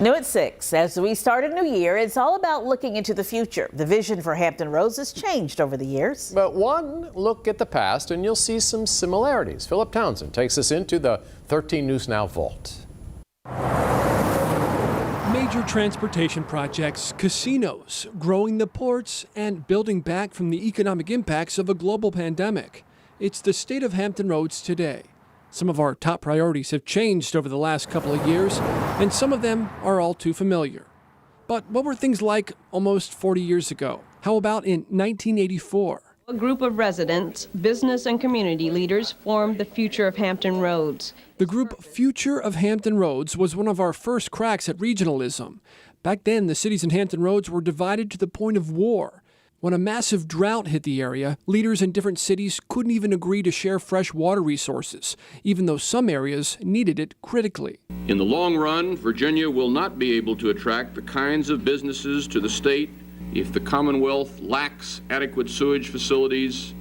New at 6. As we start a new year, it's all about looking into the future. The vision for Hampton Roads has changed over the years. But one look at the past and you'll see some similarities. Philip Townsend takes us into the 13 News Now vault. Major transportation projects, casinos, growing the ports, and building back from the economic impacts of a global pandemic. It's the state of Hampton Roads today. Some of our top priorities have changed over the last couple of years, and some of them are all too familiar. But what were things like almost 40 years ago? How about in 1984? A group of residents, business and community leaders formed the Future of Hampton Roads. The group Future of Hampton Roads was one of our first cracks at regionalism. Back then, the cities in Hampton Roads were divided to the point of war. When a massive drought hit the area, leaders in different cities couldn't even agree to share fresh water resources, even though some areas needed it critically. In the long run, Virginia will not be able to attract the kinds of businesses to the state if the Commonwealth lacks adequate sewage facilities,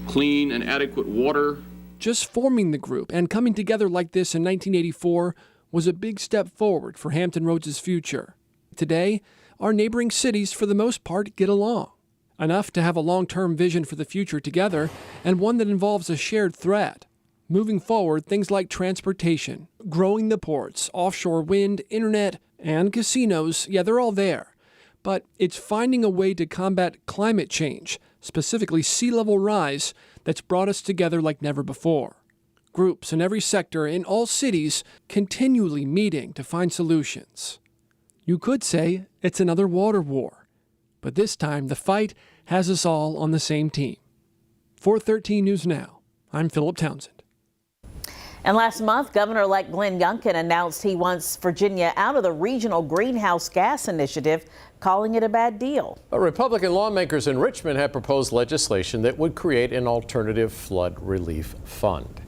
clean and adequate water. Just forming the group and coming together like this in 1984 was a big step forward for Hampton Roads' future. Today, our neighboring cities, for the most part, get along. Enough to have a long-term vision for the future together, and one that involves a shared threat. Moving forward, things like transportation, growing the ports, offshore wind, internet, and casinos, yeah, they're all there. But it's finding a way to combat climate change, specifically sea level rise, that's brought us together like never before. Groups in every sector in all cities continually meeting to find solutions. You could say it's another water war. But this time, the fight has us all on the same team. For 13 News Now, I'm Philip Townsend. And last month, Governor-elect Glenn Youngkin announced he wants Virginia out of the regional greenhouse gas initiative, calling it a bad deal. But Republican lawmakers in Richmond have proposed legislation that would create an alternative flood relief fund.